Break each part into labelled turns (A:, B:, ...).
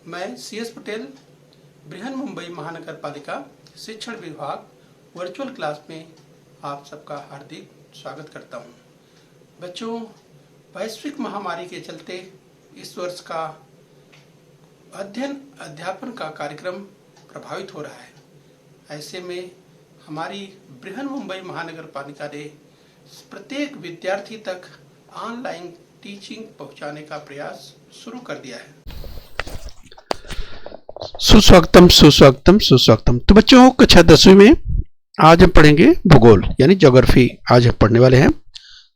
A: मैं CS पटेल बृहन मुंबई महानगर पालिका शिक्षण विभाग वर्चुअल क्लास में आप सबका हार्दिक स्वागत करता हूं। बच्चों, वैश्विक महामारी के चलते इस वर्ष का अध्ययन अध्यापन का कार्यक्रम प्रभावित हो रहा है। ऐसे में हमारी बृहन मुंबई महानगर पालिका ने प्रत्येक विद्यार्थी तक ऑनलाइन टीचिंग पहुंचाने का प्रयास शुरू कर दिया है। सुस्वागतम सुस्वागतम सुस्वागतम। तो बच्चों, कक्षा 10वीं में आज हम पढ़ेंगे भूगोल यानी ज्योग्राफी आज हम पढ़ने वाले हैं।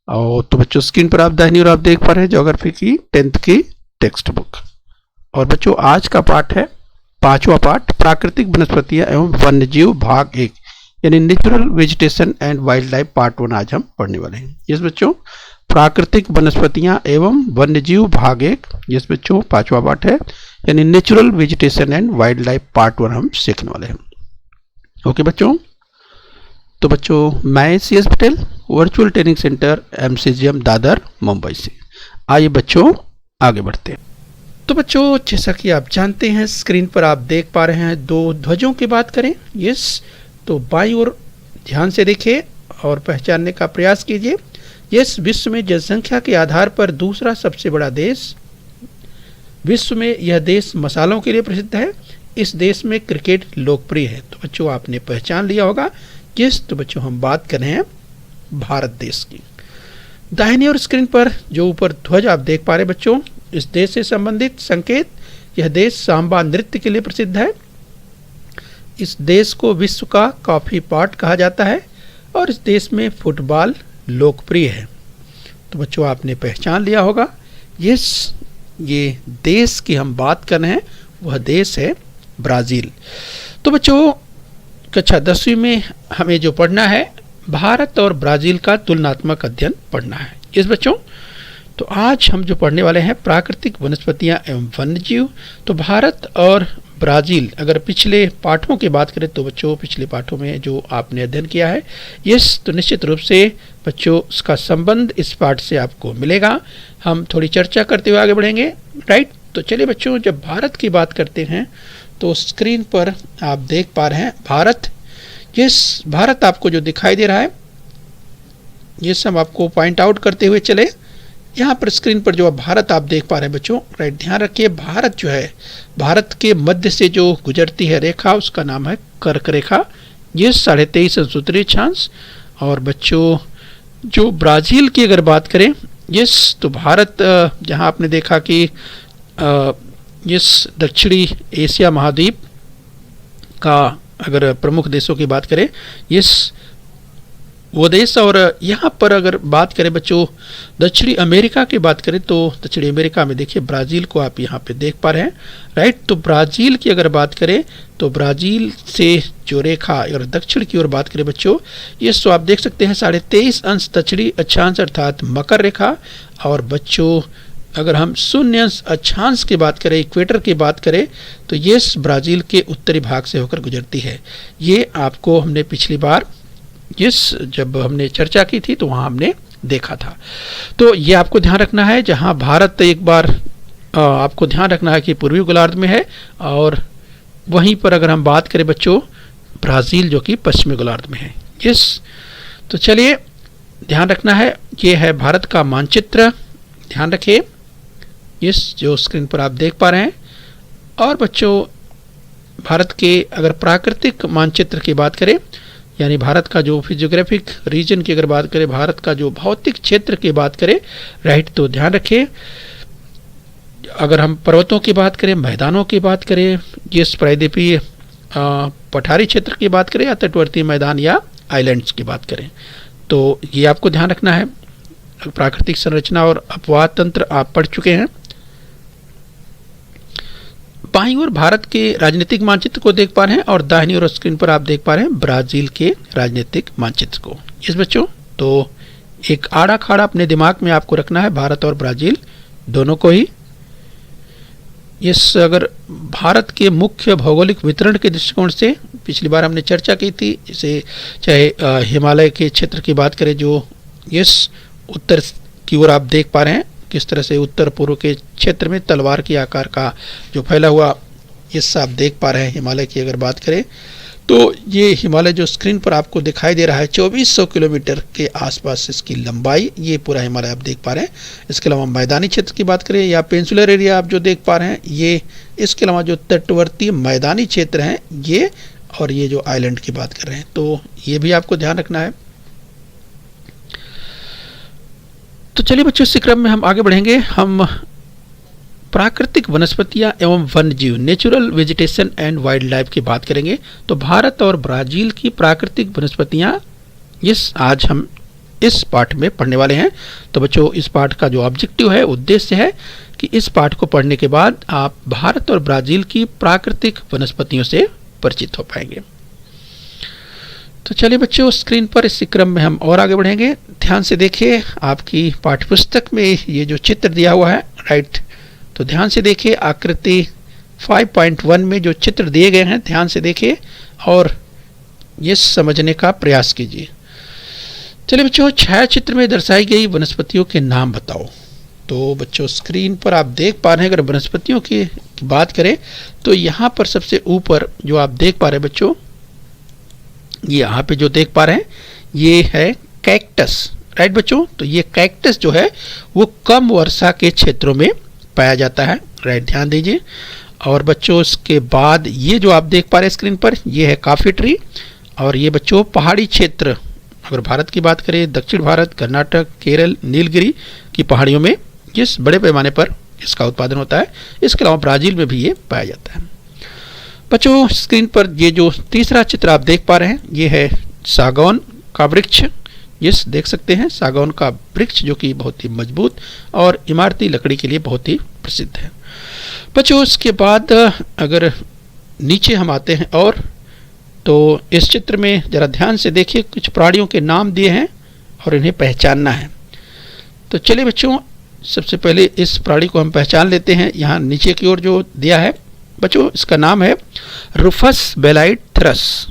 A: और तो बच्चों, स्क्रीन पर आप दाहिनी ओर आप देख पा रहे हैं ज्योग्राफी की 10th की टेक्स्ट बुक। और बच्चों, आज का पाठ है 5वां पाठ, प्राकृतिक वनस्पतियां एवं वन्यजीव भाग 1 यानी natural vegetation and wild life part 1 आज हम पढ़ने वाले हैं। यस बच्चों, प्राकृतिक वनस्पतियां एवं वन्यजीव भाग 1, यस बच्चों 5वां पाठ है यानी natural vegetation and wild life part 1 हम सीखने वाले हैं। ओके बच्चों, तो बच्चों मैं CS Patel virtual training centre MCGM Dadar Mumbai से। आइए बच्चों आगे बढ़ते हैं। तो बच्चों, जैसा कि आप जानते हैं स्क्रीन पर आप देख पा रहे हैं दो ध्वजों की बात करें। यस, तो बाईं ओर ध्यान से देखिए और पहचानने का प्रयास कीजिए। यस, विश्व में जनसंख्या के आधार पर दूसरा सबसे बड़ा देश, विश्व में यह देश मसालों के लिए प्रसिद्ध है। इस देश में क्रिकेट लोकप्रिय है। तो बच्चों आपने पहचान लिया होगा। यस, तो बच्चों हम बात कर रहे हैं भारत देश की। दाहिनी ओर स्क्रीन पर जो ऊपर ध्वज आप देख पा रहे हैं बच्चों, इस देश से संबंधित संकेत, यह देश सांबा नृत्य के लिए प्रसिद्ध है। इस देश को विश्व का कॉफी पॉट कहा जाता है और इस देश में फुटबॉल लोकप्रिय है। तो बच्चों आपने पहचान लिया होगा। यस, ये देश की हम बात कर रहे हैं, वह देश है ब्राज़ील। तो बच्चों कक्षा 10वीं में हमें जो पढ़ना है, भारत और ब्राज़ील का तुलनात्मक अध्ययन पढ़ना है। यस बच्चों, तो आज हम जो पढ़ने वाले हैं प्राकृतिक वनस्पतियां एवं वन्यजीव। तो भारत और ब्राज़ील, अगर पिछले पाठों की बात करें तो बच्चों पिछले पाठों में जो आपने अध्ययन किया है, यस, तो निश्चित रूप से बच्चों उसका संबंध इस पाठ से आपको मिलेगा। हम थोड़ी चर्चा करते हुए आगे बढ़ेंगे, राइट। तो चलिए बच्चों, जब भारत की बात करते हैं तो स्क्रीन पर आप देख पा रहे हैं भारत। यस, भारत आपको जो दिखाई दे रहा है, ये सब आपको पॉइंट आउट करते हुए चले। यहाँ पर स्क्रीन पर जो भारत आप देख पा रहे हैं बच्चों, राइट, ध्यान रखिए भारत जो है, भारत के मध्य से जो गुजरती है रेखा उसका नाम है कर्क रेखा। ये 23.5 अंश उत्तरी अक्षांश। और बच्चों जो ब्राज़ील की अगर बात करें, यस, तो भारत जहाँ आपने देखा कि यस दक्षिणी एशिया महाद्वीप का अगर प्रमुख देशों की बात करें, यस वो देश। और यहाँ पर अगर बात करें बच्चों दक्षिणी अमेरिका की बात करें तो दक्षिणी अमेरिका में देखिए ब्राज़ील को आप यहाँ पे देख पा रहे हैं, राइट। तो ब्राज़ील की अगर बात करें तो ब्राज़ील से जो रेखा अगर दक्षिण की ओर बात करें बच्चों, ये तो आप देख सकते हैं 23.5 अंश दक्षिणी अक्षांश अर्थात मकर रेखा। और बच्चों अगर हम 0 अंश अक्षांश की बात करें, इक्वेटर की बात करें, तो ये ब्राज़ील के उत्तरी भाग से होकर गुजरती है। ये आपको हमने पिछली बार जब हमने चर्चा की थी तो वहाँ हमने देखा था। तो ये आपको ध्यान रखना है। जहाँ भारत एक बार आपको ध्यान रखना है कि पूर्वी गोलार्ध में है, और वहीं पर अगर हम बात करें बच्चों ब्राज़ील जो कि पश्चिमी गोलार्ध में है। यस, तो चलिए ध्यान रखना है, ये है भारत का मानचित्र, ध्यान रखिए। यस, जो स्क्रीन पर आप देख पा रहे हैं। और बच्चों भारत के अगर प्राकृतिक मानचित्र की बात करें यानी भारत का जो फिजियोग्राफिक रीजन की अगर बात करें, भारत का जो भौतिक क्षेत्र की बात करें, राइट, तो ध्यान रखिए अगर हम पर्वतों की बात करें, मैदानों की बात करें, जिस प्रायद्वीपीय पठारी क्षेत्र की बात करें या तटवर्ती मैदान या आइलैंड्स की बात करें, तो ये आपको ध्यान रखना है। प्राकृतिक संरचना और अपवाद तंत्र आप पढ़ चुके हैं। बाईं ओर भारत के राजनीतिक मानचित्र को देख पा रहे हैं और दाहिनी ओर स्क्रीन पर आप देख पा रहे हैं ब्राज़ील के राजनीतिक मानचित्र को। इस बच्चों, तो एक आड़ा खाड़ा अपने दिमाग में आपको रखना है, भारत और ब्राज़ील दोनों को ही। इस अगर भारत के मुख्य भौगोलिक वितरण के दृष्टिकोण से पिछली बार हमने चर्चा की थी, जैसे चाहे हिमालय के क्षेत्र की बात करें जो यस उत्तर की ओर आप देख पा रहे हैं, किस तरह से उत्तर पूर्व के क्षेत्र में तलवार के आकार का जो फैला हुआ हिस्सा आप देख पा रहे हैं हिमालय की अगर बात करें तो ये हिमालय जो स्क्रीन पर आपको दिखाई दे रहा है 2400 किलोमीटर के आसपास इसकी लंबाई, ये पूरा हिमालय आप देख पा रहे हैं। इसके अलावा मैदानी क्षेत्र की बात करें या पेंसुलर एरिया आप जो देख पा रहे हैं ये, इसके अलावा जो तटवर्ती मैदानी क्षेत्र हैं ये, और ये जो आइलैंड की बात कर रहे हैं तो ये भी आपको ध्यान रखना है। तो चलिए बच्चों इसी क्रम में हम आगे बढ़ेंगे। हम प्राकृतिक वनस्पतियां एवं वन्यजीव, natural vegetation and wild life की बात करेंगे। तो भारत और ब्राजील की प्राकृतिक वनस्पतियां आज हम इस पाठ में पढ़ने वाले हैं। तो बच्चों इस पाठ का जो ऑब्जेक्टिव है, उद्देश्य है कि इस पाठ को पढ़ने के बाद आप भारत और ब्राजील की प्राकृतिक वनस्पतियों से परिचित हो पाएंगे। तो चलिए बच्चों स्क्रीन पर इसी क्रम में हम और आगे बढ़ेंगे। ध्यान से देखिए, आपकी पाठ्यपुस्तक में ये जो चित्र दिया हुआ है, राइट, तो ध्यान से देखिए। आकृति 5.1 में जो चित्र दिए गए हैं ध्यान से देखिए और ये समझने का प्रयास कीजिए। चलिए बच्चों, छायाचित्र में दर्शाई गई वनस्पतियों के नाम बताओ। तो बच्चों स्क्रीन पर आप देख पा रहे हैं, अगर वनस्पतियों की बात करें तो यहाँ पर सबसे ऊपर जो आप देख पा रहे हैं बच्चों, ये यहाँ पे जो देख पा रहे हैं ये है कैक्टस, राइट बच्चों। तो ये कैक्टस जो है वो कम वर्षा के क्षेत्रों में पाया जाता है, राइट, ध्यान दीजिए। और बच्चों इसके बाद ये जो आप देख पा रहे हैं स्क्रीन पर, ये है कॉफी ट्री। और ये बच्चों पहाड़ी क्षेत्र, अगर भारत की बात करें, दक्षिण भारत, कर्नाटक, केरल, नीलगिरी की पहाड़ियों में इस बड़े पैमाने पर इसका उत्पादन होता है। इसके अलावा ब्राज़ील में भी ये पाया जाता है। बच्चों स्क्रीन पर ये जो तीसरा चित्र आप देख पा रहे हैं ये है सागौन का वृक्ष। यस, देख सकते हैं सागौन का वृक्ष जो कि बहुत ही मजबूत और इमारती लकड़ी के लिए बहुत ही प्रसिद्ध है। बच्चों इसके बाद अगर नीचे हम आते हैं और तो इस चित्र में जरा ध्यान से देखिए, कुछ प्राणियों के नाम दिए हैं और इन्हें पहचानना है। तो चलिए बच्चों सबसे पहले इस प्राणी को हम पहचान लेते हैं। यहाँ नीचे की ओर जो दिया है बच्चों, इसका नाम है रूफस बेलाइट थ्रस।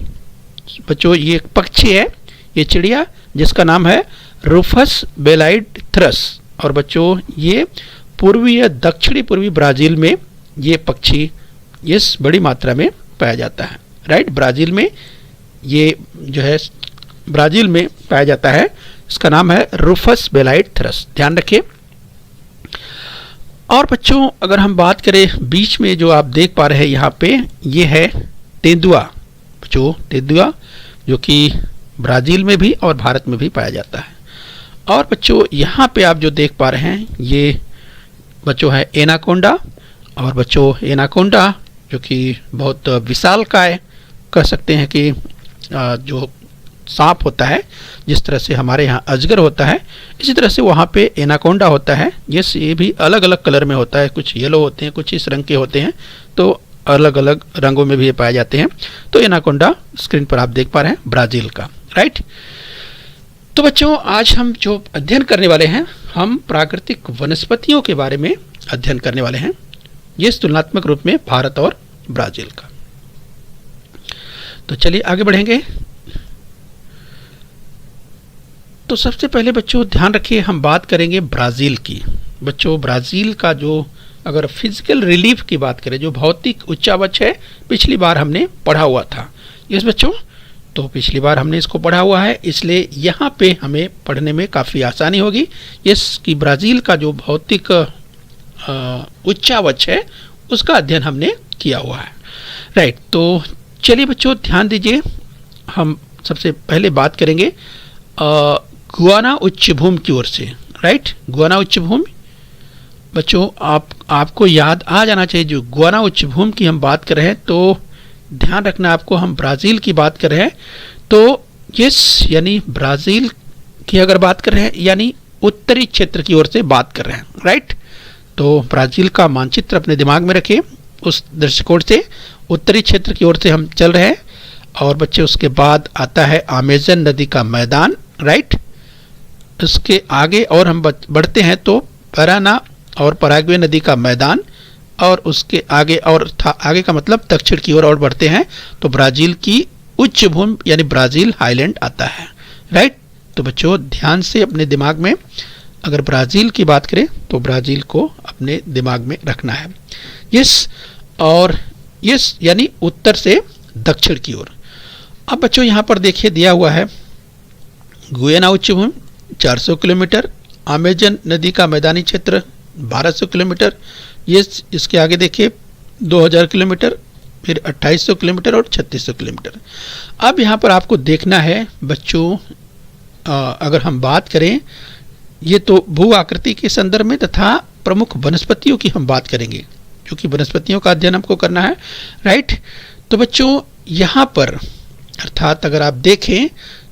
A: बच्चों ये एक पक्षी है, ये चिड़िया जिसका नाम है रूफस बेलाइट थ्रस। और बच्चों ये पूर्वी या दक्षिणी पूर्वी ब्राज़ील में ये पक्षी इस बड़ी मात्रा में पाया जाता है, राइट। ब्राज़ील में ये जो है ब्राज़ील में पाया जाता है, इसका नाम है रूफस बेलाइट थ्रस, ध्यान रखिए। और बच्चों अगर हम बात करें बीच में जो आप देख पा रहे हैं यहाँ पे, ये है तेंदुआ। बच्चों तेंदुआ जो कि ब्राज़ील में भी और भारत में भी पाया जाता है। और बच्चों यहाँ पे आप जो देख पा रहे हैं ये बच्चों है एनाकोंडा। और बच्चों एनाकोंडा जो कि बहुत विशालकाय कह सकते हैं कि जो सांप होता है, जिस तरह से हमारे यहाँ अजगर होता है इसी तरह से वहाँ पे एनाकोंडा होता है। ये भी अलग अलग कलर में होता है, कुछ येलो होते हैं, कुछ इस रंग के होते हैं, तो अलग अलग रंगों में भी ये पाए जाते हैं। तो एनाकोंडा स्क्रीन पर आप देख पा रहे हैं ब्राज़ील का, राइट। तो बच्चों आज हम जो अध्ययन करने वाले हैं, हम प्राकृतिक वनस्पतियों के बारे में अध्ययन करने वाले हैं, ये तुलनात्मक रूप में भारत और ब्राज़ील का। तो चलिए आगे बढ़ेंगे। तो सबसे पहले बच्चों ध्यान रखिए, हम बात करेंगे ब्राज़ील की। बच्चों ब्राज़ील का जो अगर फिजिकल रिलीफ की बात करें, जो भौतिक उच्चावच है, पिछली बार हमने पढ़ा हुआ था। यस बच्चों, तो पिछली बार हमने इसको पढ़ा हुआ है, इसलिए यहाँ पे हमें पढ़ने में काफ़ी आसानी होगी। यस कि ब्राज़ील का जो भौतिक उच्चावच है उसका अध्ययन हमने किया हुआ है, राइट। तो चलिए बच्चों ध्यान दीजिए, हम सबसे पहले बात करेंगे गुआना उच्चभूमि की ओर से, राइट। गुआना उच्चभूमि बच्चों आपको याद आ जाना चाहिए, जो गुआना उच्चभूमि की हम बात कर रहे हैं, तो ध्यान रखना आपको, हम ब्राज़ील की बात कर रहे हैं। तो यस यानी ब्राज़ील की अगर बात कर रहे हैं यानी उत्तरी क्षेत्र की ओर से बात कर रहे हैं, राइट। तो ब्राज़ील का मानचित्र अपने दिमाग में रखिए, उस दृष्टिकोण से उत्तरी क्षेत्र की ओर से हम चल रहे हैं। और बच्चे उसके बाद आता है अमेज़न नदी का मैदान, राइट। उसके आगे और हम बढ़ते हैं तो पराना और पराग्वे नदी का मैदान, और उसके आगे और आगे का मतलब दक्षिण की ओर और बढ़ते हैं तो ब्राज़ील की उच्च भूमि यानी ब्राज़ील हाईलैंड आता है, राइट। तो बच्चों ध्यान से अपने दिमाग में अगर ब्राज़ील की बात करें तो ब्राज़ील को अपने दिमाग में रखना है। यस, और यस यानी उत्तर से दक्षिण की ओर। अब बच्चों यहाँ पर देखिए दिया हुआ है गुयाना उच्च भूमि 400 किलोमीटर, अमेजन नदी का मैदानी क्षेत्र 1200 किलोमीटर, ये इसके आगे देखिए 2000 किलोमीटर, फिर 2800 किलोमीटर और 3600 किलोमीटर। अब यहाँ पर आपको देखना है बच्चों, अगर हम बात करें, ये तो भू आकृति के संदर्भ में तथा प्रमुख वनस्पतियों की हम बात करेंगे, क्योंकि वनस्पतियों का अध्ययन हमको करना है, राइट। तो बच्चों यहाँ पर अर्थात अगर आप देखें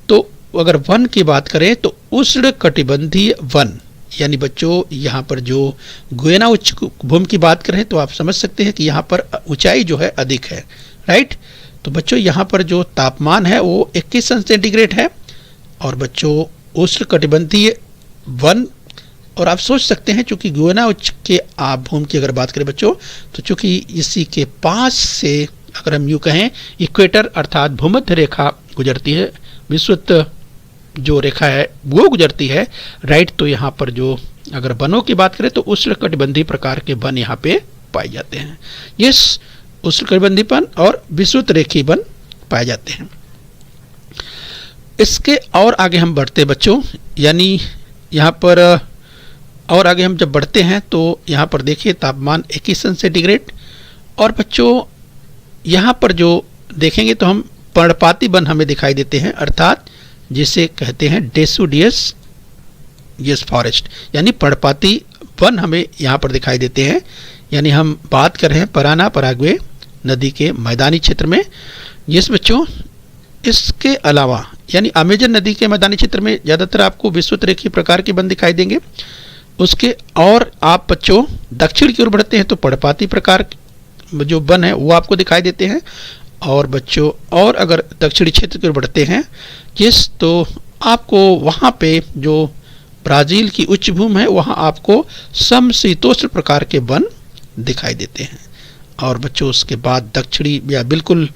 A: तो अगर वन की बात करें तो उष्ण कटिबंधीय वन, यानी बच्चों यहाँ पर जो गुयाना उच्च भूमि की बात करें तो आप समझ सकते हैं कि यहाँ पर ऊंचाई जो है अधिक है, राइट। तो बच्चों यहाँ पर जो तापमान है वो 21 सेंटीग्रेड है, और बच्चों उष्ण कटिबंधीय वन, और आप सोच सकते हैं चूंकि गुयाना उच्च के भूमि की अगर बात करें बच्चों, तो चूंकि इसी के पास से अगर हम यूँ कहें इक्वेटर अर्थात भूमध्य रेखा गुजरती है, विषुवत जो रेखा है वो गुजरती है, राइट। तो यहाँ पर जो अगर वनों की बात करें तो उष्णकटिबंधीय प्रकार के वन यहाँ पे पाए जाते हैं। यस, उष्णकटिबंधीय वन और विषुवत रेखीय वन पाए जाते हैं। इसके और आगे हम बढ़ते बच्चों, यानी यहाँ पर और आगे हम जब बढ़ते हैं तो यहाँ पर देखिए तापमान 21 सेंटीग्रेड, और बच्चों यहाँ पर जो देखेंगे तो हम पर्णपाती वन हमें दिखाई देते हैं, अर्थात जिसे कहते हैं डेसिडुअस यस फॉरेस्ट, यानी पर्णपाती वन हमें यहाँ पर दिखाई देते हैं। यानी हम बात कर रहे हैं पराना पराग्वे नदी के मैदानी क्षेत्र में। यस बच्चों, इसके अलावा यानी अमेजन नदी के मैदानी क्षेत्र में ज़्यादातर आपको विषुवत रेखीय प्रकार के वन दिखाई देंगे। उसके और आप बच्चों दक्षिण की ओर बढ़ते हैं तो पर्णपाती प्रकार जो वन है वो आपको दिखाई देते हैं, और बच्चों और अगर दक्षिणी क्षेत्र की ओर बढ़ते हैं यस, तो आपको वहाँ पे जो ब्राज़ील की उच्च भूमि है वहाँ आपको समशीतोष्ण प्रकार के वन दिखाई देते हैं। और बच्चों उसके बाद दक्षिणी या बिल्कुल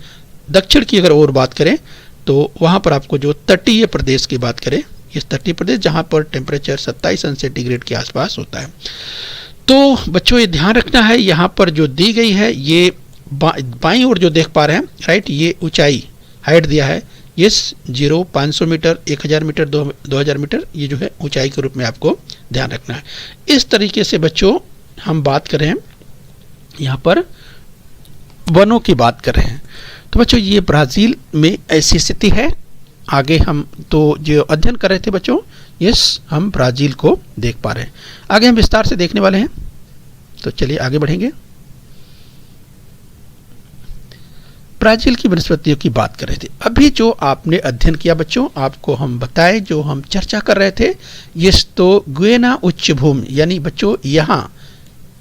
A: दक्षिण की अगर और बात करें तो वहाँ पर आपको जो तटीय प्रदेश की बात करें, इस तटीय प्रदेश जहाँ पर टेम्परेचर 27 सेंटीग्रेड के आसपास होता है। तो बच्चों ये ध्यान रखना है, यहाँ पर जो दी गई है ये बाईं ओर जो देख पा रहे हैं, राइट, ये ऊंचाई हाइट दिया है, यस 0, 500 मीटर, 1000 मीटर, 2000 मीटर, ये जो है ऊंचाई के रूप में आपको ध्यान रखना है। इस तरीके से बच्चों हम बात कर रहे हैं, यहाँ पर वनों की बात कर रहे हैं। तो बच्चों ये ब्राज़ील में ऐसी स्थिति है। आगे हम तो जो अध्ययन कर रहे थे बच्चों, यस हम ब्राज़ील को देख पा रहे हैं, आगे हम विस्तार से देखने वाले हैं। तो चलिए आगे बढ़ेंगे। ब्राज़ील की वनस्पतियों की बात कर रहे थे। अभी जो आपने अध्ययन किया बच्चों, आपको हम बताए, जो हम चर्चा कर रहे थे, ये तो गुयाना उच्च भूमि, यानी बच्चों यहाँ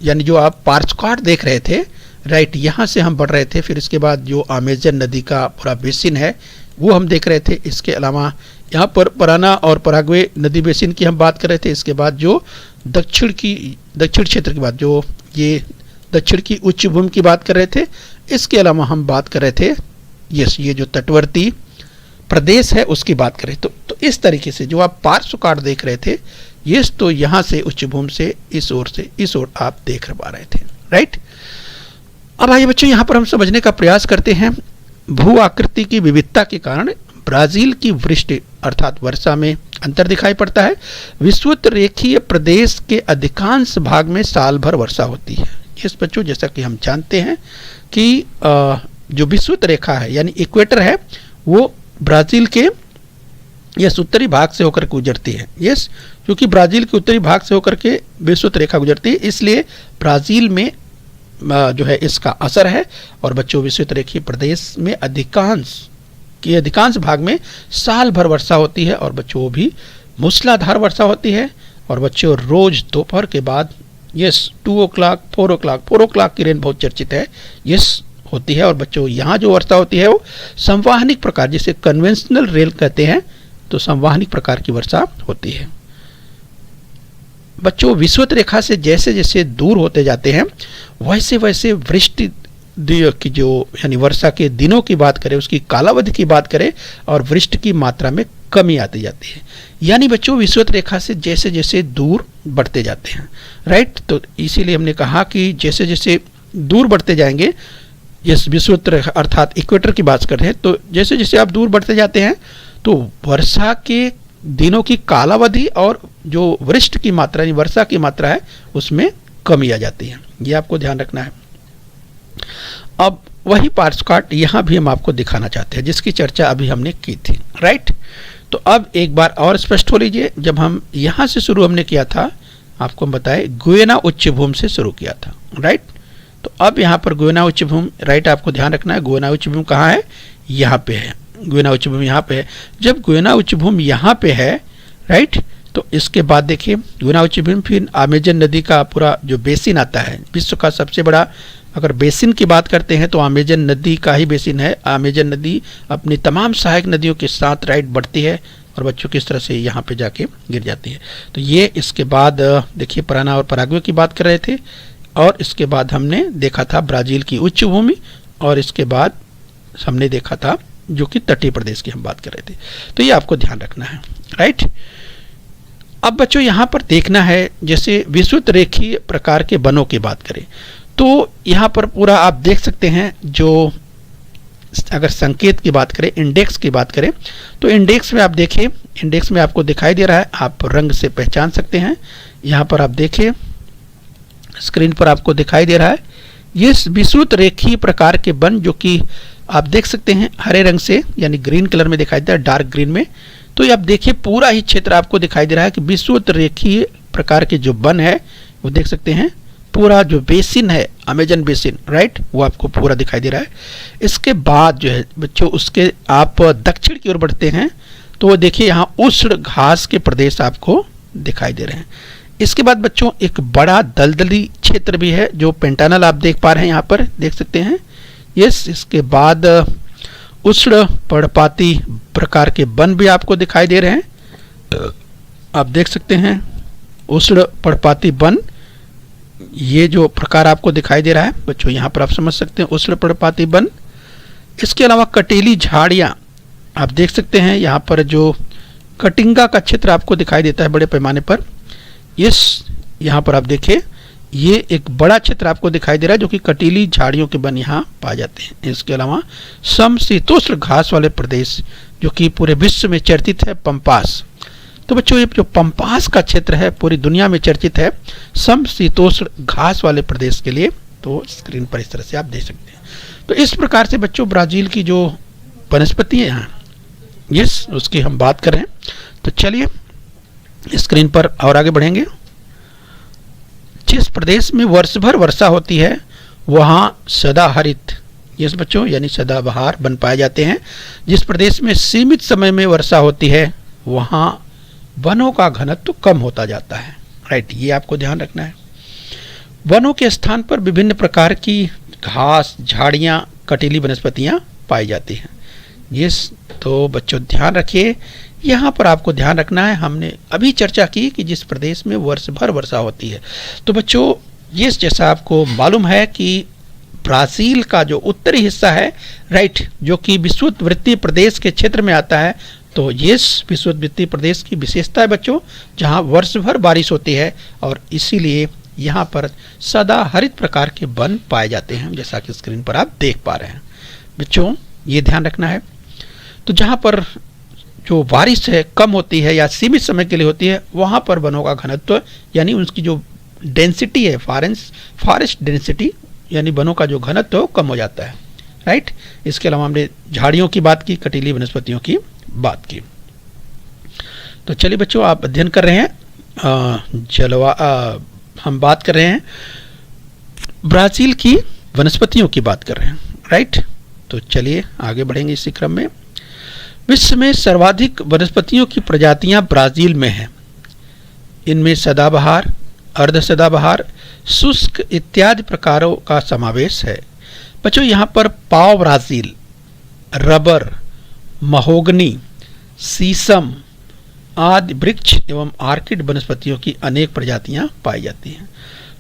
A: यानी जो आप पार्चकार्ड देख रहे थे, राइट, यहाँ से हम बढ़ रहे थे। फिर इसके बाद जो अमेजन नदी का पूरा बेसिन है वो हम देख रहे थे। इसके अलावा यहाँ पर पराना और पराग्वे नदी बेसिन की हम बात कर रहे थे। इसके बाद जो दक्षिण क्षेत्र की बात, जो ये दक्षिण की उच्च भूमि की बात कर रहे थे। इसके अलावा हम बात कर रहे थे यस ये जो तटवर्ती प्रदेश है उसकी बात करें तो इस तरीके से जो आप पार्श्व कार्ड देख रहे थे, यस तो यहाँ से उच्च भूमि से इस ओर आप देख पा रहे थे, राइट। अब आइए बच्चों यहाँ पर हम समझने का प्रयास करते हैं। भू आकृति की विविधता के कारण ब्राज़ील की वृष्टि अर्थात वर्षा में अंतर दिखाई पड़ता है। विषुवत रेखीय प्रदेश के अधिकांश भाग में साल भर वर्षा होती है। इस बच्चों जैसा कि हम जानते हैं कि जो विषुवत रेखा है यानी इक्वेटर है वो ब्राज़ील के यस उत्तरी भाग से होकर गुजरती है। यस, क्योंकि ब्राज़ील के उत्तरी भाग से होकर के विषुवत रेखा गुजरती है, इसलिए ब्राज़ील में जो है इसका असर है। और बच्चों विषुवत रेखीय प्रदेश में अधिकांश भाग में साल भर वर्षा होती है, और बच्चों वो भी मूसलाधार वर्षा होती है। और बच्चों रोज दोपहर के बाद यस 2 o'clock 4 o'clock की रेन बहुत चर्चित है, यस होती है। और बच्चों यहाँ जो वर्षा होती है वो संवहनिक प्रकार, जिसे कन्वेंशनल रेल कहते हैं, तो संवहनिक प्रकार की वर्षा होती है। बच्चों विषुवत रेखा से जैसे जैसे दूर होते जाते हैं वैसे वैसे वृष्टि की जो यानी वर्षा के दिनों की बात करें, उसकी कालावधि की बात करें, और वृष्टि की मात्रा में कमी आती जाती है। यानी बच्चों विषुवत रेखा से जैसे जैसे दूर बढ़ते जाते हैं, राइट। तो इसीलिए हमने कहा कि जैसे जैसे दूर बढ़ते जाएंगे, इस विषुवत रेखा अर्थात इक्वेटर की बात कर रहे हैं, तो जैसे जैसे आप दूर बढ़ते जाते हैं तो वर्षा के दिनों की कालावधि और जो वृष्टि की मात्रा यानी वर्षा की मात्रा है उसमें कमी आ जाती है, ये आपको ध्यान रखना है। अब वही पार्श्वकाट यहाँ भी हम आपको दिखाना चाहते हैं जिसकी चर्चा अभी हमने की थी, राइट। तो अब एक बार और स्पष्ट हो लीजिए, जब हम यहाँ से शुरू हमने किया था, आपको हम बताए गुयेना उच्चभूमि से शुरू किया था, राइट। तो अब यहाँ पर गुयेना उच्चभूमि, राइट, आपको ध्यान रखना है गुयेना उच्चभूमि कहाँ है, यहाँ पे है, गुयेना उच्चभूमि यहाँ पे है। जब गुयेना उच्चभूमि यहाँ पे है, राइट, तो इसके बाद देखिए गुयेना उच्चभूमि फिर अमेजन नदी का पूरा जो बेसिन आता है, विश्व का सबसे बड़ा अगर बेसिन की बात करते हैं तो अमेजन नदी का ही बेसिन है। अमेजन नदी अपनी तमाम सहायक नदियों के साथ राइट बढ़ती है और बच्चों किस तरह से यहाँ पे जाके गिर जाती है। तो ये इसके बाद देखिए पराना और पराग्वे की बात कर रहे थे, और इसके बाद हमने देखा था ब्राज़ील की उच्च भूमि, और इसके बाद हमने देखा था जो कि तटीय प्रदेश की हम बात कर रहे थे। तो ये आपको ध्यान रखना है, राइट। अब बच्चों यहाँ पर देखना है, जैसे विषुवत रेखीय प्रकार के वनों की बात करें तो यहाँ पर पूरा आप देख सकते हैं, जो अगर संकेत की बात करें, इंडेक्स की बात करें, तो इंडेक्स में आप देखिए, इंडेक्स में आपको दिखाई दे रहा है, आप रंग से पहचान सकते हैं। यहाँ पर आप देखिए स्क्रीन पर आपको दिखाई दे रहा है ये विषुवत रेखीय प्रकार के वन, जो कि आप देख सकते हैं हरे रंग से यानी ग्रीन कलर में दिखाई दे रहा है, डार्क ग्रीन में। तो ये आप देखिए पूरा ही क्षेत्र आपको दिखाई दे रहा है कि विषुवत रेखीय प्रकार के जो वन है वो देख सकते हैं, पूरा जो बेसिन है अमेजन बेसिन, राइट, वो आपको पूरा दिखाई दे रहा है। इसके बाद जो है बच्चों उसके आप दक्षिण की ओर बढ़ते हैं तो वो देखिए यहाँ उष्ण घास के प्रदेश आपको दिखाई दे रहे हैं। इसके बाद बच्चों एक बड़ा दलदली क्षेत्र भी है जो पेंटानल आप देख पा रहे हैं, यहाँ पर देख सकते हैं, यस। इसके बाद उष्ण पर्णपाती प्रकार के वन भी आपको दिखाई दे रहे हैं, आप देख सकते हैं उष्ण पर्णपाती वन, ये जो प्रकार आपको दिखाई दे रहा है बच्चों यहाँ पर आप समझ सकते हैं उष्ण पर्णपाती वन। इसके अलावा कटीली झाड़ियाँ आप देख सकते हैं, यहाँ पर जो कटिंगा का क्षेत्र आपको दिखाई देता है बड़े पैमाने पर, इस यहाँ पर आप देखिए ये एक बड़ा क्षेत्र आपको दिखाई दे रहा है जो कि कटीली झाड़ियों के वन यहाँ पाए जाते हैं। इसके अलावा समशीतोष्ण घास वाले प्रदेश जो कि पूरे विश्व में चर्चित है, पंपास। तो बच्चों ये जो पंपास का क्षेत्र है पूरी दुनिया में चर्चित है समशीतोष्ण घास वाले प्रदेश के लिए। तो स्क्रीन पर इस तरह से आप देख सकते हैं। तो इस प्रकार से बच्चों ब्राज़ील की जो वनस्पति है यहाँ, यस, उसकी हम बात करें तो चलिए स्क्रीन पर और आगे बढ़ेंगे। जिस प्रदेश में वर्ष भर वर्षा होती है वहाँ सदाहरित, यस बच्चों, यानी सदाबहार वन पाए जाते हैं। जिस प्रदेश में सीमित समय में वर्षा होती है वहाँ वनों का घनत्व कम होता जाता है, राइट, ये आपको ध्यान रखना है। वनों के स्थान पर विभिन्न प्रकार की घास, झाड़ियाँ, कटीली वनस्पतियाँ पाई जाती हैं, यस। तो बच्चों ध्यान रखिए, यहाँ पर आपको ध्यान रखना है, हमने अभी चर्चा की कि जिस प्रदेश में वर्ष भर वर्षा होती है। तो बच्चों ये जैसा आपको मालूम है कि ब्राज़ील का जो उत्तरी हिस्सा है, राइट, जो कि विषुवत वृत्तीय प्रदेश के क्षेत्र में आता है, तो ये विषुवत वृत्तीय प्रदेश की विशेषता है बच्चों, जहाँ वर्ष भर बारिश होती है और इसीलिए यहाँ पर सदाहरित प्रकार के वन पाए जाते हैं, जैसा कि स्क्रीन पर आप देख पा रहे हैं। बच्चों ये ध्यान रखना है। तो जहाँ पर जो बारिश है कम होती है या सीमित समय के लिए होती है वहाँ पर वनों का घनत्व यानी उसकी जो डेंसिटी है, फॉरेस्ट डेंसिटी यानी वनों का जो घनत्व है वो कम हो जाता है, राइट। इसके अलावा हमने झाड़ियों की बात की, कटीली वनस्पतियों की बात की। तो चलिए बच्चों आप अध्ययन कर रहे हैं हम बात कर रहे हैं ब्राज़ील की वनस्पतियों की बात कर रहे हैं, राइट। तो चलिए आगे बढ़ेंगे इसी क्रम में। विश्व में सर्वाधिक वनस्पतियों की प्रजातियां ब्राज़ील में हैं। इनमें सदाबहार, अर्ध सदाबहार, शुष्क इत्यादि प्रकारों का समावेश है। बच्चों यहाँ पर पाव ब्राज़ील, रबर, महोगनी, शीशम आदि वृक्ष एवं आर्किड वनस्पतियों की अनेक प्रजातियां पाई जाती हैं।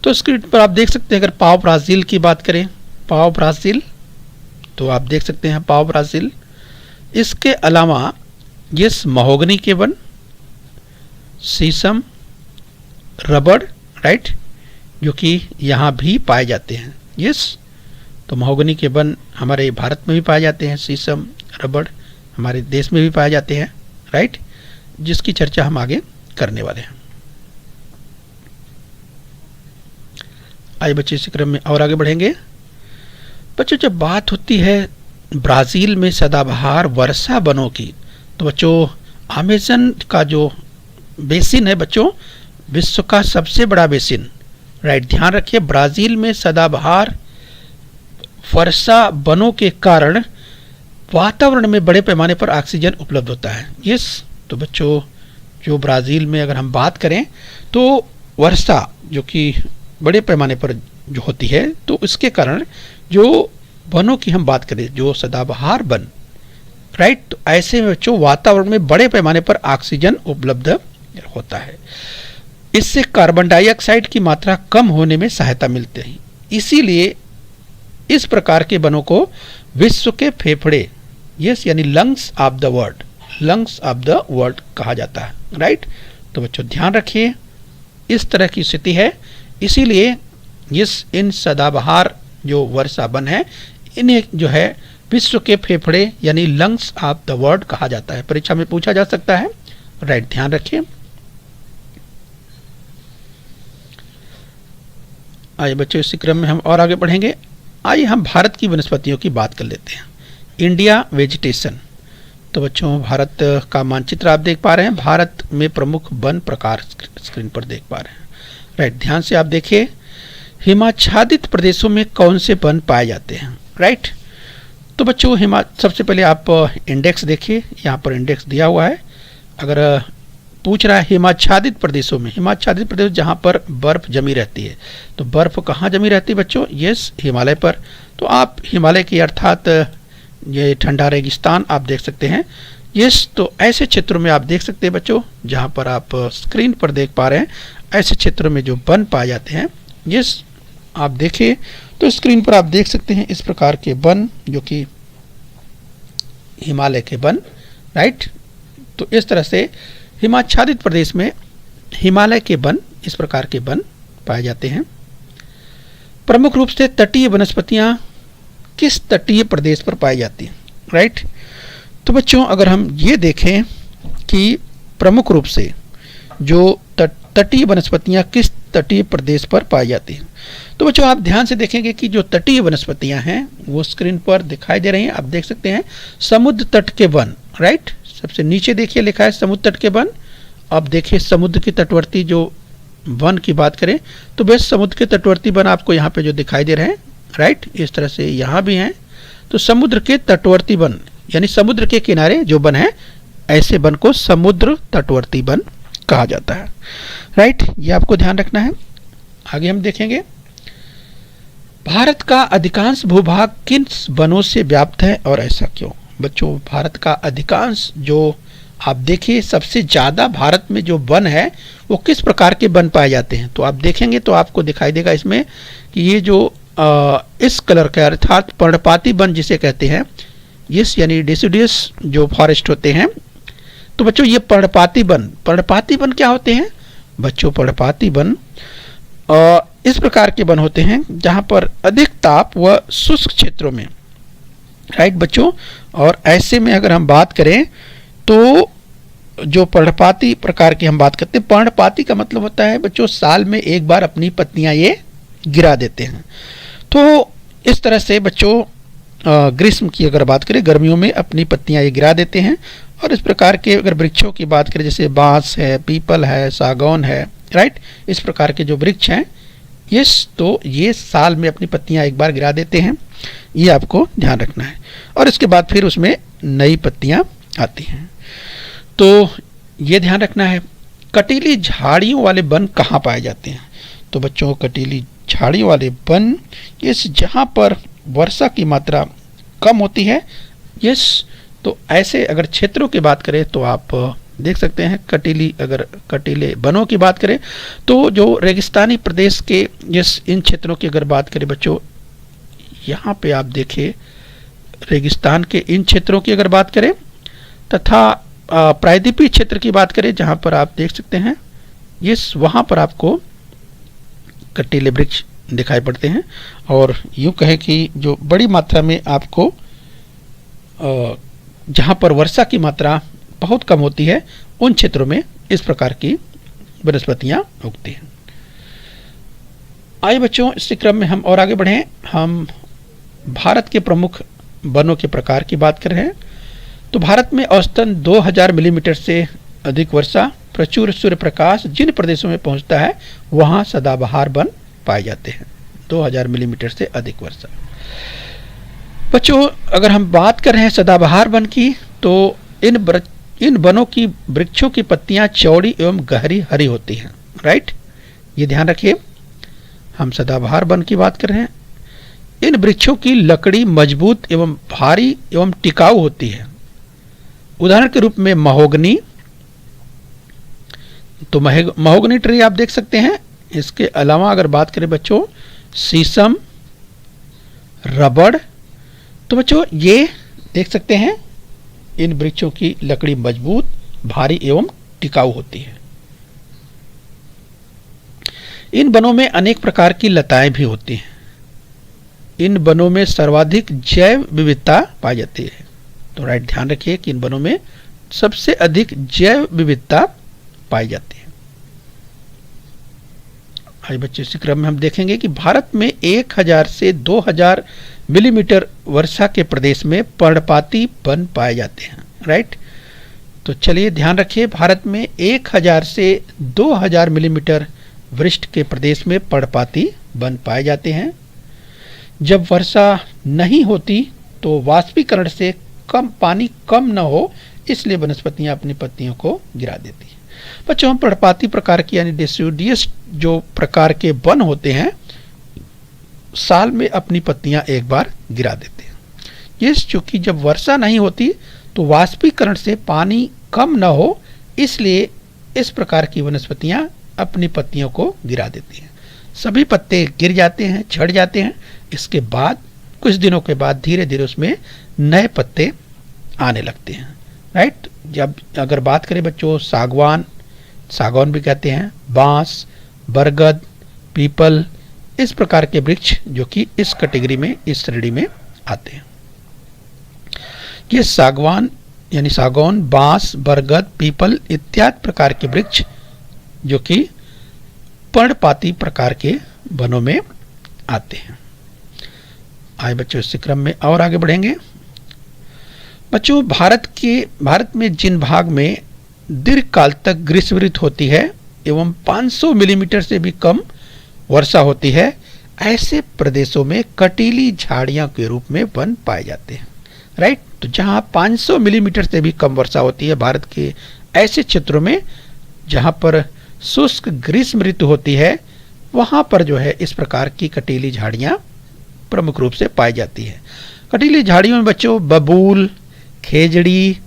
A: तो स्क्रीन पर आप देख सकते हैं, अगर पाव ब्राज़ील की बात करें, पाव ब्राज़ील, तो आप देख सकते हैं पाव ब्राज़ील। इसके अलावा ये महोगनी के वन, शीशम, रबड़, राइट, जो कि यहाँ भी पाए जाते हैं। यस, तो महोगनी के वन हमारे भारत में भी पाए जाते हैं, शीशम, रबड़ हमारे देश में भी पाए जाते हैं, राइट, जिसकी चर्चा हम आगे करने वाले हैं। आइए बच्चे इस क्रम में और आगे बढ़ेंगे। बच्चों जब बात होती है ब्राज़ील में सदाबहार वर्षा वनों की, तो बच्चों अमेज़न का जो बेसिन है बच्चों, विश्व का सबसे बड़ा बेसिन, राइट, ध्यान रखिए, ब्राज़ील में सदाबहार वर्षा वनों के कारण वातावरण में बड़े पैमाने पर ऑक्सीजन उपलब्ध होता है। यस, तो बच्चों जो ब्राज़ील में अगर हम बात करें तो वर्षा जो कि बड़े पैमाने पर जो होती है, तो इसके कारण जो वनों की हम बात करें, जो सदाबहार वन, राइट, तो ऐसे में बच्चों वातावरण में बड़े पैमाने पर ऑक्सीजन उपलब्ध होता है। इससे कार्बन डाइऑक्साइड की मात्रा कम होने में सहायता मिलती है। इसीलिए इस प्रकार के वनों को विश्व के फेफड़े, यस, यानी lungs of the world, lungs of the world कहा जाता है, राइट। तो बच्चों ध्यान रखिए, इस तरह की स्थिति है, इसीलिए इन सदाबहार जो वर्षा वन है, इन्हें जो है विश्व के फेफड़े यानी लंग्स ऑफ द वर्ल्ड कहा जाता है। परीक्षा में पूछा जा सकता है, राइट, ध्यान रखिए। आइए बच्चों इसी क्रम में हम और आगे बढ़ेंगे। आइए हम भारत की वनस्पतियों की बात कर लेते हैं। इंडिया वेजिटेशन, तो बच्चों भारत का मानचित्र आप देख पा रहे हैं, भारत में प्रमुख वन प्रकार स्क्रीन पर देख पा रहे हैं, राइट, ध्यान से आप देखिए। हिमाच्छादित प्रदेशों में कौन से वन पाए जाते हैं, राइट। तो बच्चों सबसे पहले आप इंडेक्स देखिए, यहाँ पर इंडेक्स दिया हुआ है। अगर पूछ रहा है हिमाच्छादित प्रदेशों में, हिमाच्छादित प्रदेश जहाँ पर बर्फ जमी रहती है, तो बर्फ कहाँ जमी रहती है बच्चों, यस, हिमालय पर। तो आप हिमालय की अर्थात ये ठंडा रेगिस्तान आप देख सकते हैं, यस। तो ऐसे क्षेत्रों में आप देख सकते हैं बच्चों, जहाँ पर आप स्क्रीन पर देख पा रहे हैं, ऐसे क्षेत्रों में जो वन पाए जाते हैं, यस, आप देखिए तो स्क्रीन पर आप देख सकते हैं इस प्रकार के वन जो कि हिमालय के वन, राइट। तो इस तरह से हिमाच्छादित प्रदेश में हिमालय के वन, इस प्रकार के वन पाए जाते हैं। प्रमुख रूप से तटीय वनस्पतियां किस तटीय प्रदेश पर पाई जाती हैं, राइट। तो बच्चों अगर हम ये देखें कि प्रमुख रूप से जो तटीय वनस्पतियां किस तटीय प्रदेश पर पाई जाती हैं, तो बच्चों आप ध्यान से देखेंगे कि जो तटीय वनस्पतियां हैं वो स्क्रीन पर दिखाई दे रही हैं, आप देख सकते हैं। समुद्र तट के वन, राइट, सबसे नीचे देखिए लिखा है समुद्र तट के वन। अब देखिए समुद्र के तटवर्ती जो वन की बात करें तो बस समुद्र के तटवर्ती वन आपको यहाँ पे जो दिखाई दे रहे हैं, राइट, इस तरह से यहाँ भी हैं। तो समुद्र के तटवर्ती वन यानी समुद्र के किनारे जो वन है, ऐसे वन को समुद्र तटवर्ती वन कहा जाता है, राइट, ये आपको ध्यान रखना है। आगे हम देखेंगे भारत का अधिकांश भूभाग किन वनों से व्याप्त है और ऐसा क्यों। बच्चों भारत का अधिकांश जो आप देखिए सबसे ज़्यादा भारत में जो वन है वो किस प्रकार के वन पाए जाते हैं, तो आप देखेंगे तो आपको दिखाई देगा इसमें कि ये जो इस कलर का अर्थात पर्णपाती वन जिसे कहते हैं, यस, यानी डेसिडियस जो फॉरेस्ट होते हैं। तो बच्चों ये पर्णपाती वन क्या होते हैं बच्चों, पर्णपाती वन इस प्रकार के वन होते हैं जहाँ पर अधिक ताप व शुष्क क्षेत्रों में, राइट बच्चों। और ऐसे में अगर हम बात करें तो जो पर्णपाती प्रकार की हम बात करते हैं, पर्णपाती का मतलब होता है बच्चों साल में एक बार अपनी पत्तियां ये गिरा देते हैं। तो इस तरह से बच्चों ग्रीष्म की अगर बात करें, गर्मियों में अपनी पत्तियां ये गिरा देते हैं। और इस प्रकार के अगर वृक्षों की बात करें जैसे बांस है, पीपल है, सागौन है, राइट, इस प्रकार के जो वृक्ष हैं, यस, तो ये साल में अपनी पत्तियां एक बार गिरा देते हैं, ये आपको ध्यान रखना है। और इसके बाद फिर उसमें नई पत्तियां आती हैं, तो ये ध्यान रखना है। कटीली झाड़ियों वाले वन कहाँ पाए जाते हैं, तो बच्चों कटीली झाड़ियों वाले वन यस जहाँ पर वर्षा की मात्रा कम होती है, यस, तो ऐसे अगर क्षेत्रों की बात करें तो आप देख सकते हैं कटीले वनों की बात करें तो जो रेगिस्तानी प्रदेश के यस इन क्षेत्रों की अगर बात करें बच्चों, यहाँ पे आप देखिए रेगिस्तान के इन क्षेत्रों की अगर बात करें तथा प्रायद्वीपीय क्षेत्र की बात करें, जहां पर आप देख सकते हैं ये वहां पर आपको कटीले वृक्ष दिखाई पड़ते हैं। और यूं कहें कि जो बड़ी मात्रा में आपको जहां पर वर्षा की मात्रा बहुत कम होती है उन क्षेत्रों में इस प्रकार की वनस्पतियां उगती हैं। आइए बच्चों, इसी क्रम में हम और आगे बढ़ें। हम भारत के प्रमुख वनों के प्रकार की बात कर रहे हैं। तो भारत में औसतन 2000 मिलीमीटर से अधिक वर्षा, प्रचुर सूर्य प्रकाश जिन प्रदेशों में पहुंचता है वहां सदाबहार वन पाए जाते हैं। 2000 मिलीमीटर से अधिक वर्षा। बच्चों, अगर हम बात कर रहे हैं सदाबहार वन की, तो इन वनों की वृक्षों की पत्तियां चौड़ी एवं गहरी हरी होती हैं। राइट, ये ध्यान रखिए, हम सदाबहार वन की बात कर रहे हैं। इन वृक्षों की लकड़ी मजबूत एवं भारी एवं टिकाऊ होती है। उदाहरण के रूप में महोगनी, तो महोगनी ट्री आप देख सकते हैं। इसके अलावा अगर बात करें बच्चों शीशम, रबड़, तो बच्चों ये देख सकते हैं इन वृक्षों की लकड़ी मजबूत, भारी एवं टिकाऊ होती है। इन वनों में अनेक प्रकार की लताएं भी होती हैं। इन वनों में सर्वाधिक जैव विविधता पाई जाती है। तो राइट, ध्यान रखिए कि इन वनों में सबसे अधिक जैव विविधता पाई जाती है। आइए बच्चों, इसी क्रम में हम देखेंगे कि भारत में 1000 से 2000 मिलीमीटर वर्षा के प्रदेश में पर्णपाती वन पाए जाते हैं। राइट, तो चलिए ध्यान रखिए, भारत में 1000 से 2000 मिलीमीटर वृष्टि के प्रदेश में पर्णपाती वन पाए जाते हैं। जब वर्षा नहीं होती तो वाष्पीकरण से पानी कम न हो, इसलिए वनस्पतियां अपनी पत्तियों को गिरा देती हैं। बच्चों, हम पर्णपाती प्रकार की यानी डेसिडुअस जो प्रकार के वन होते हैं साल में अपनी पत्तियां एक बार गिरा देते हैं। ये चूंकि जब वर्षा नहीं होती तो वाष्पीकरण से पानी कम न हो, इसलिए इस प्रकार की वनस्पतियां अपनी पत्तियों को गिरा देती हैं। सभी पत्ते गिर जाते हैं, झड़ जाते हैं। इसके बाद कुछ दिनों के बाद धीरे धीरे उसमें नए पत्ते आने लगते हैं। राइट, जब अगर बात करें बच्चों सागवान भी कहते हैं, बांस, बरगद, पीपल, इस प्रकार के वृक्ष जो कि इस कैटेगरी में, इस श्रेणी में आते हैं। ये सागवान, बांस, बरगद, पीपल इत्यादि प्रकार के वृक्ष जो कि पर्णपाती प्रकार के वनों में आते हैं। आइए बच्चों, इस क्रम में और आगे बढ़ेंगे। बच्चों, भारत में जिन भाग में दीर्घकाल तक ग्रीष्म ऋतु होती है एवं 500 मिलीमीटर से भी कम वर्षा होती है, ऐसे प्रदेशों में कटीली झाड़ियां के रूप में वन पाए जाते हैं। राइट, तो जहां 500 मिलीमीटर से भी कम वर्षा होती है, भारत के ऐसे क्षेत्रों में जहां पर शुष्क ग्रीष्म ऋतु होती है, वहां पर जो है इस प्रकार की कटीली झाड़ियां प्रमुख रूप से पाई जाती है। कटीली झाड़ियों में बच्चों बबूल, खेजड़ी,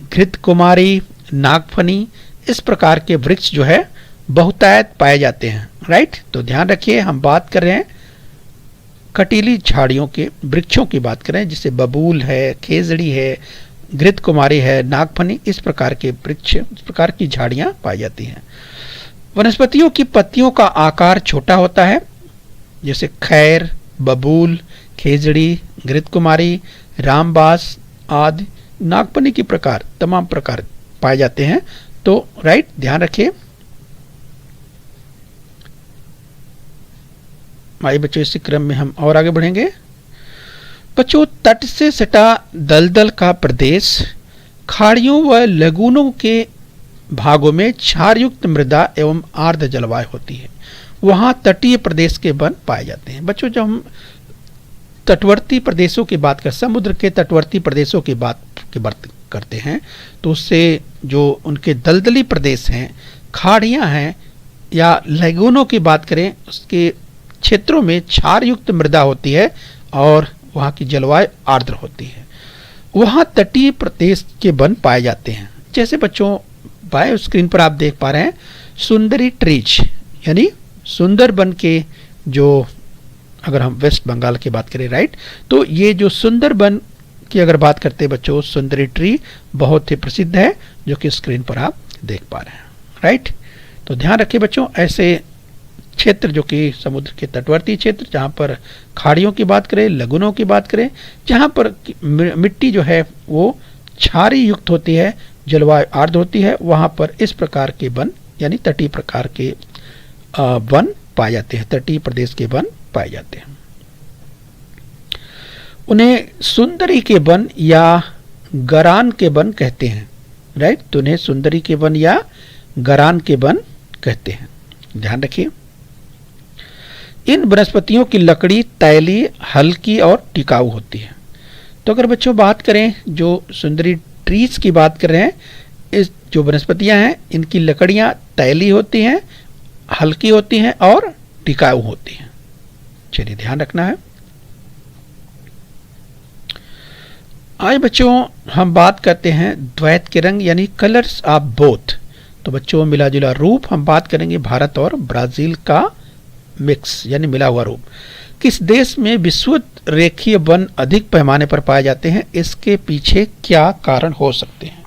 A: घृतकुमारी, नागफनी, इस प्रकार के वृक्ष जो है बहुतायत पाए जाते हैं। राइट, तो ध्यान रखिए, हम बात कर रहे हैं कटीली झाड़ियों के वृक्षों की बात कर रहे हैं, जिससे बबूल है, खेजड़ी है, घृतकुमारी है, नागफनी, इस प्रकार के वृक्ष, इस प्रकार की झाड़ियां पाई जाती हैं। वनस्पतियों की पत्तियों का आकार छोटा होता है, जैसे खैर, बबूल, खेजड़ी, घृतकुमारी, रामबास आदि नागफनी के प्रकार, तमाम प्रकार पाए जाते हैं। तो राइट, ध्यान रखिए। आइए बच्चों, इसी क्रम में हम और आगे बढ़ेंगे। बच्चों, तट से सटा दलदल का प्रदेश, खाड़ियों व लगूनों के भागों में क्षारयुक्त मृदा एवं आर्द्र जलवायु होती है, वहां तटीय प्रदेश के वन पाए जाते हैं। बच्चों, जब हम तटवर्ती प्रदेशों की बात कर, समुद्र के तटवर्ती प्रदेशों की बात करते हैं, तो उससे जो उनके दलदली प्रदेश हैं, खाड़ियां हैं या लगूनों की बात करें, उसके क्षेत्रों में क्षारयुक्त मृदा होती है और वहाँ की जलवायु आर्द्र होती है, वहाँ तटीय प्रदेश के वन पाए जाते हैं। जैसे बच्चों बाय स्क्रीन पर आप देख पा रहे हैं सुंदरी ट्रीज, यानी सुंदरबन के जो, अगर हम वेस्ट बंगाल की बात करें, राइट, तो ये जो सुंदरबन की अगर बात करते हैं बच्चों, सुंदरी ट्री बहुत ही प्रसिद्ध है, जो कि स्क्रीन पर आप देख पा रहे हैं, राइट। तो ध्यान रखिए बच्चों, ऐसे क्षेत्र जो कि समुद्र के तटवर्ती क्षेत्र, जहाँ पर खाड़ियों की बात करें, लगुनों की बात करें, जहाँ पर मिट्टी जो है वो क्षारीय युक्त होती है, जलवायु आर्द्र होती है, वहाँ पर इस प्रकार के वन यानी तटीय प्रकार के वन पाए जाते हैं, तटीय प्रदेश के वन पाए जाते हैं। उन्हें सुंदरी के वन या गरान के वन कहते हैं, राइट। तो उन्हें सुंदरी के वन या गरान के वन कहते हैं, ध्यान रखिए। इन वनस्पतियों की लकड़ी तैली, हल्की और टिकाऊ होती है। तो अगर बच्चों बात करें, जो सुंदरी ट्रीज की बात कर रहे हैं, इस जो वनस्पतियां हैं इनकी लकड़ियां तैली होती हैं, हल्की होती हैं और टिकाऊ होती हैं। चलिए ध्यान रखना है। आज बच्चों हम बात करते हैं द्वैत के रंग यानी कलर्स ऑफ बोथ। तो बच्चों मिला जुला रूप हम बात करेंगे भारत और ब्राजील का मिक्स यानी मिला हुआ रूप। किस देश में विषुवत रेखीय वन अधिक पैमाने पर पाए जाते हैं, इसके पीछे क्या कारण हो सकते हैं,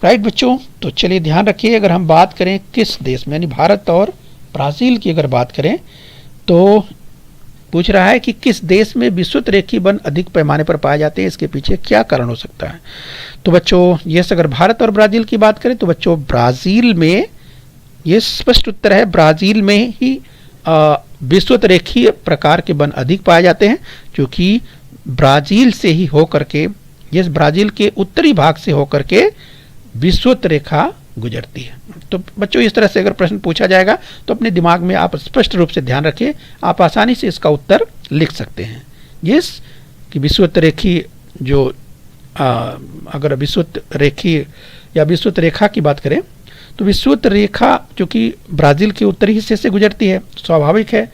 A: राइट बच्चों। तो चलिए ध्यान रखिए, अगर हम बात करें किस देश में यानी भारत और ब्राजील की अगर बात करें, तो पूछ रहा है कि किस देश में विषुवत रेखीय वन अधिक पैमाने पर पाए जाते हैं, इसके पीछे क्या कारण हो सकता है। तो बच्चों ये अगर भारत और ब्राजील की बात करें तो बच्चों ब्राजील में, ये स्पष्ट उत्तर है, ब्राजील में ही विषुवत रेखीय प्रकार के वन अधिक पाए जाते हैं, क्योंकि ब्राजील से ही होकर के, ये ब्राजील के उत्तरी भाग से होकर के विषुवत रेखा गुजरती है। तो बच्चों इस तरह से अगर प्रश्न पूछा जाएगा तो अपने दिमाग में आप स्पष्ट रूप से ध्यान रखिए, आप आसानी से इसका उत्तर लिख सकते हैं। ये कि विषुवत रेखी जो अगर विषुवत रेखी या विषुवत रेखा की बात करें तो विषुवत रेखा जो कि ब्राजील के उत्तरी हिस्से से गुजरती है, स्वाभाविक है।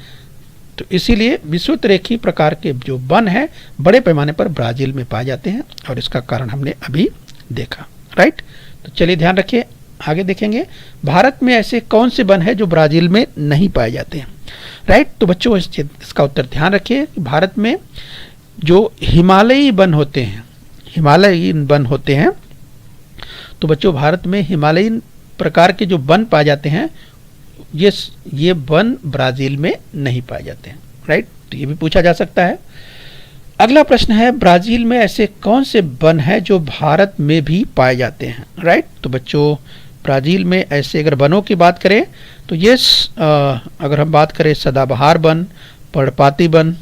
A: तो इसीलिए विषुवत रेखी प्रकार के जो वन है बड़े पैमाने पर ब्राजील में पाए जाते हैं, और इसका कारण हमने अभी देखा, राइट। तो चलिए ध्यान रखिए, आगे देखेंगे भारत में ऐसे कौन से वन है जो ब्राजील में नहीं पाए जाते हैं, राइट। तो बच्चों इसका उत्तर ध्यान रखिए, भारत में जो हिमालयी वन होते हैं, हिमालयी वन होते हैं, तो बच्चों भारत में हिमालयी प्रकार के जो वन पाए जाते हैं, ये वन ब्राजील में नहीं पाए जाते हैं, राइट। तो ये भी पूछा जा सकता है। अगला प्रश्न है, ब्राजील में ऐसे कौन से वन हैं जो भारत में भी पाए जाते हैं, राइट। तो बच्चों ब्राजील में ऐसे अगर वनों की बात करें तो ये अगर हम बात करें सदाबहार वन, पर्णपाती वन,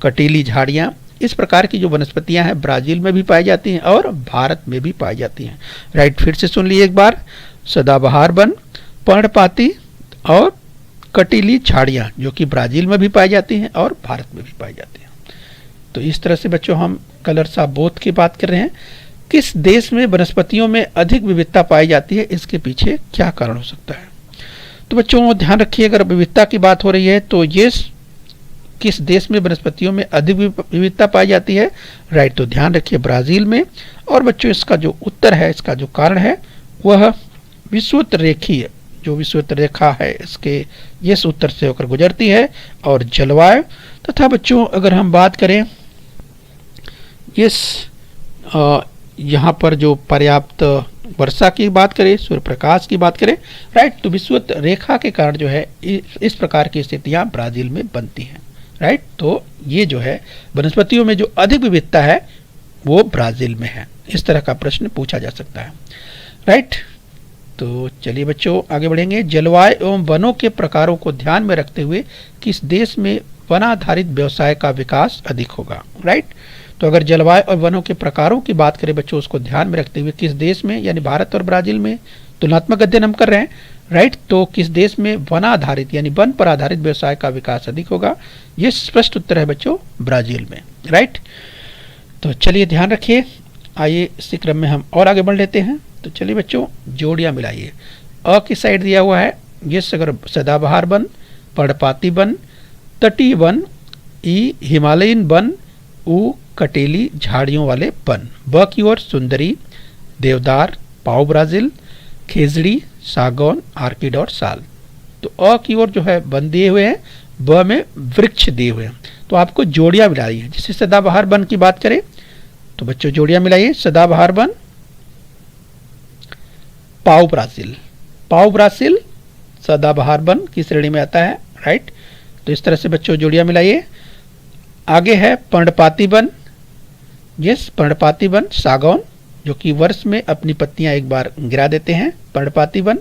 A: कटीली झाड़ियाँ, इस प्रकार की जो वनस्पतियां हैं ब्राजील में भी पाई जाती हैं और भारत में भी पाई जाती हैं, राइट। फिर से सुन लीजिए एक बार, सदाबहार वन, पर्णपाती और कटीली झाड़ियाँ जो कि ब्राजील में भी पाई जाती हैं और भारत में भी पाई जाती हैं। तो इस तरह से बच्चों हम कलर्स ऑफ बोथ की बात कर रहे हैं। किस देश में वनस्पतियों में अधिक विविधता पाई जाती है, इसके पीछे क्या कारण हो सकता है। तो बच्चों ध्यान रखिए, अगर विविधता की बात हो रही है तो ये किस देश में वनस्पतियों में अधिक विविधता पाई जाती है, राइट। तो ध्यान रखिए ब्राजील में। और बच्चों इसका जो उत्तर है, इसका जो कारण है वह विषुवत रेखीय जो विषुवत रेखा है इसके ये उत्तर से होकर गुजरती है, और जलवायु तथा बच्चों अगर हम बात करें इस यहाँ पर जो पर्याप्त वर्षा की बात करें, सूर्य प्रकाश की बात करें, राइट। तो विषुवत रेखा के कारण जो है इस प्रकार की स्थितियाँ ब्राजील में बनती हैं, राइट। तो ये जो है वनस्पतियों में जो अधिक विविधता है वो ब्राजील में है। इस तरह का प्रश्न पूछा जा सकता है, राइट। तो चलिए बच्चों आगे बढ़ेंगे। जलवायु एवं वनों के प्रकारों को ध्यान में रखते हुए किस देश में वनाधारित व्यवसाय का विकास अधिक होगा, राइट। तो अगर जलवायु और वनों के प्रकारों की बात करें बच्चों, उसको ध्यान में रखते हुए किस देश में यानी भारत और ब्राजील में तुलनात्मक अध्ययन हम कर रहे हैं, राइट। तो किस देश में वन आधारित यानी वन पर आधारित व्यवसाय का विकास अधिक होगा, ये स्पष्ट उत्तर है बच्चों ब्राजील में, राइट। तो चलिए ध्यान रखिए, आइए इसी क्रम में हम और आगे बढ़ लेते हैं। तो चलिए बच्चों जोड़ियाँ मिलाइए। अ की साइड दिया हुआ है ये अगर सदाबहार वन, पर्णपाती वन, तटीय वन, ई हिमालयन वन, ऊ कटेली झाड़ियों वाले वन, ब की ओर सुंदरी, देवदार, पाओ ब्राजील, खेजड़ी, सागौन, आर्किड और साल। तो अ की ओर जो है वन दिए हुए हैं, ब में वृक्ष दिए हुए हैं। तो आपको जोड़ियाँ मिलाई है। जैसे सदाबहार वन की बात करें तो बच्चों जोड़ियां मिलाइए, सदाबहार वन, पाओ ब्राजील। पाओ ब्राजील सदाबहार वन की श्रेणी में आता है, राइट। तो इस तरह से बच्चों जोड़ियां मिलाइए। आगे है पर्णपाती वन, यस पर्णपाती वन सागौन, जो कि वर्ष में अपनी पत्तियां एक बार गिरा देते हैं, पर्णपाती वन।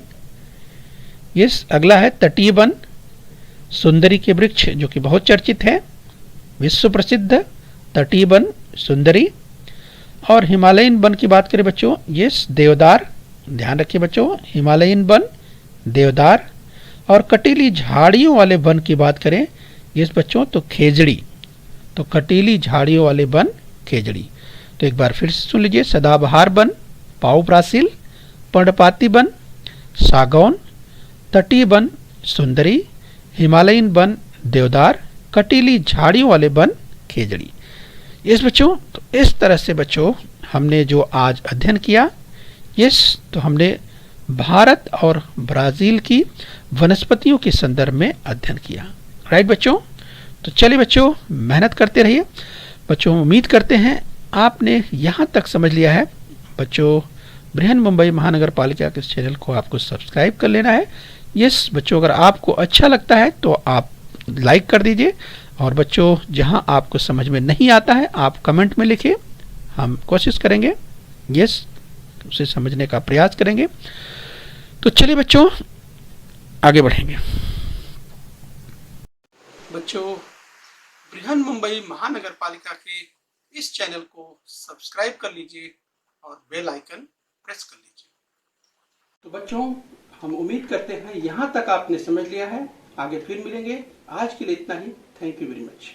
A: यस अगला है तटीय वन, सुंदरी के वृक्ष जो कि बहुत चर्चित है, विश्व प्रसिद्ध तटीय वन सुंदरी। और हिमालयन वन की बात करें बच्चों, यस देवदार, ध्यान रखिए बच्चों हिमालयन वन देवदार। और कटीली झाड़ियों वाले वन की बात करें यस बच्चों तो खेजड़ी, तो कटीली झाड़ियों वाले वन खेजड़ी। तो एक बार फिर से सुन लीजिए, सदाबहार वन पाओ ब्राजील, पर्णपाती वन सागौन, तटीय वन सुंदरी, हिमालयन वन देवदार, कटीली झाड़ियों वाले वन खेजड़ी। यस बच्चों, तो इस तरह से बच्चों हमने जो आज अध्ययन किया, यस तो हमने भारत और ब्राज़ील की वनस्पतियों के संदर्भ में अध्ययन किया, राइट बच्चों। तो चलिए बच्चों मेहनत करते रहिए बच्चों, उम्मीद करते हैं आपने यहाँ तक समझ लिया है। बच्चों बृहन मुंबई महानगर पालिका के चैनल को आपको सब्सक्राइब कर लेना है। यस बच्चों, अगर आपको अच्छा लगता है तो आप लाइक कर दीजिए, और बच्चों जहां आपको समझ में नहीं आता है आप कमेंट में लिखिए, हम कोशिश करेंगे यस उसे समझने का प्रयास करेंगे। तो चलिए बच्चों आगे बढ़ेंगे। बच्चों बृहन मुंबई महानगर पालिका के इस चैनल को सब्सक्राइब कर लीजिए और बेल आइकन प्रेस कर लीजिए। तो बच्चों हम उम्मीद करते हैं यहाँ तक आपने समझ लिया है। आगे फिर मिलेंगे, आज के लिए इतना ही। Thank you very much.